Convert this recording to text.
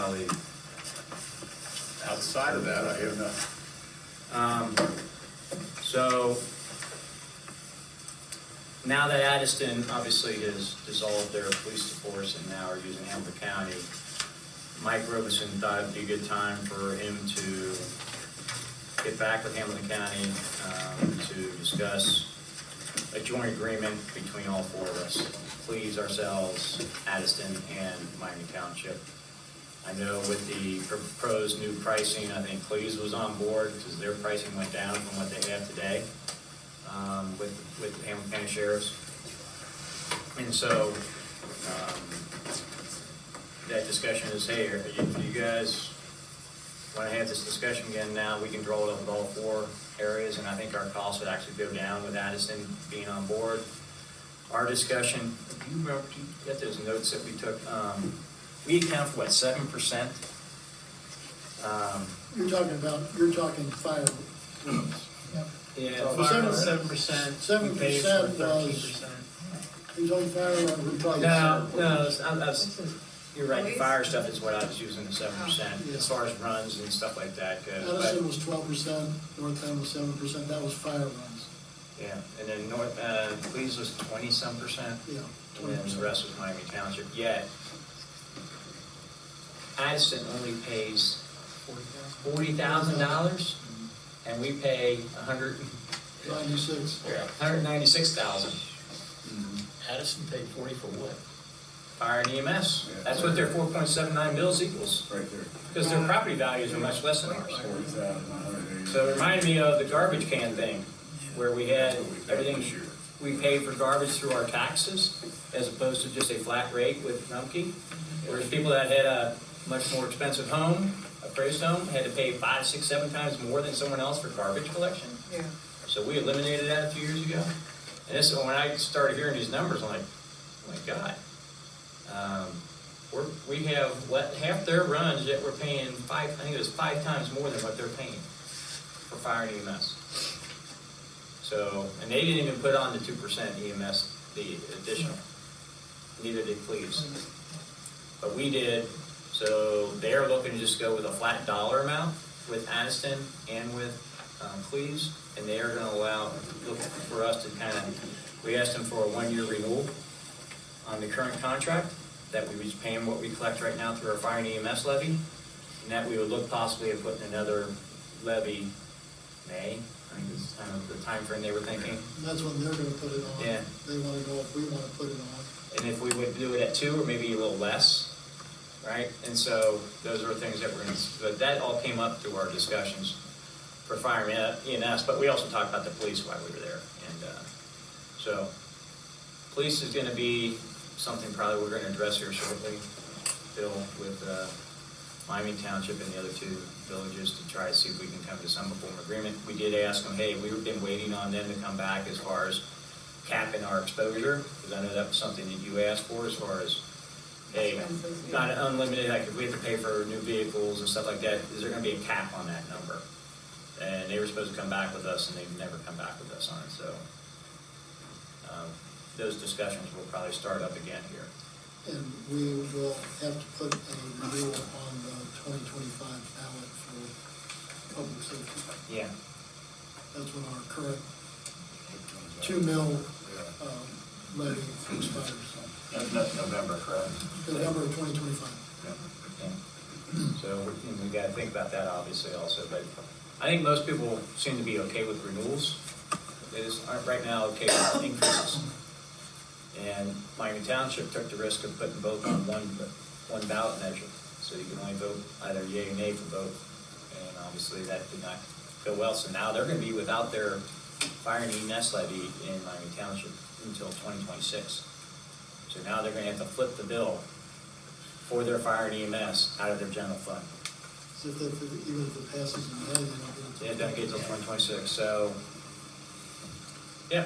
probably. Outside of that, I have nothing. So now that Addiston obviously has dissolved their police force and now are using Hamilton County, Mike Robeson thought it'd be a good time for him to get back with Hamilton County to discuss a joint agreement between all four of us, Levies, ourselves, Addiston, and Miami Township. I know with the proposed new pricing, I think Levies was on board because their pricing went down from what they have today with the Hamilton County Sheriffs. And so that discussion is, hey, if you guys want to have this discussion again now, we can draw it up with all four areas, and I think our costs would actually go down with Addiston being on board. Our discussion, do you remember, do you get those notes that we took? We account for what, 7%? You're talking fire rules. Yeah, So fire- 7%. 7% was, you're talking fire, we're talking. No, you're right, fire stuff is what I was using, the 7%, Yeah. as far as runs and stuff like that goes. Addison was 12%, North End was 7%, that was fire runs. Yeah, and then Levies was 20-some%. Yeah, And then the 20%. rest was Miami Township. Yet, Addison only pays $40,000, and we pay 96. Addison paid 40 for what? Fire and EMS. That's what their 4.79 bills equals, Right there. because their property values are much less than ours. 40,180. So it reminded me of the garbage can thing, where we had everything, we paid for garbage through our taxes, as opposed to just a flat rate with Rumpke. Whereas people that had a much more expensive home, appraised home, had to pay 5, 6, 7 times more than someone else for garbage collection. Yeah. So we eliminated that a few years ago. And this, when I started hearing these numbers, I'm like, oh my God. We have half their runs, yet we're paying I think it was 5 times more than what they're paying for fire and EMS. So, and they didn't even put on the 2% EMS, the additional. Neither did Levies. But we did, so they're looking to just go with a flat dollar amount with Addiston and with Levies, and they are going to look for us to kind of, we asked them for a 1-year renewal on the current contract, that we was paying what we collect right now through our fire and EMS levy, and that we would look possibly at putting another levy May. I think this is kind of the time frame they were thinking. That's when they're gonna put it on. Yeah. They wanna know if we wanna put it on. And if we would do it at 2 or maybe a little less, right? And so those are things that we're going to, but that all came up through our discussions for fire and EMS, but we also talked about the police while we were there. And so police is going to be something probably we're going to address here shortly, Bill, with Miami Township and the other 2 villages to try to see if we can come to some form of agreement. We did ask them, hey, we've been waiting on them to come back as far as capping our exposure, because I know that was something that you asked for as far as, hey, not unlimited, like if we have to pay for new vehicles and stuff like that, is there going to be a cap on that number? And they were supposed to come back with us, and they've never come back with us on it, so those discussions will probably start up again here. And we will have to put a renewal on the 2025 ballot for public safety. Yeah. That's when our current 2 mil levy expires. That's November, correct? November of 2025. Yeah. So we got to think about that obviously also, but I think most people seem to be okay with renewals. They just aren't right now okay with increases. And Miami Township took the risk of putting both on one ballot measure, so you can only vote either yea or nay for both. And obviously that did not go well. So now they're going to be without their fire and EMS levy in Miami Township until 2026. So now they're going to have to flip the bill for their fire and EMS out of their general fund. So even if it passes in May, they don't get it. They don't get till 2026. So, yeah,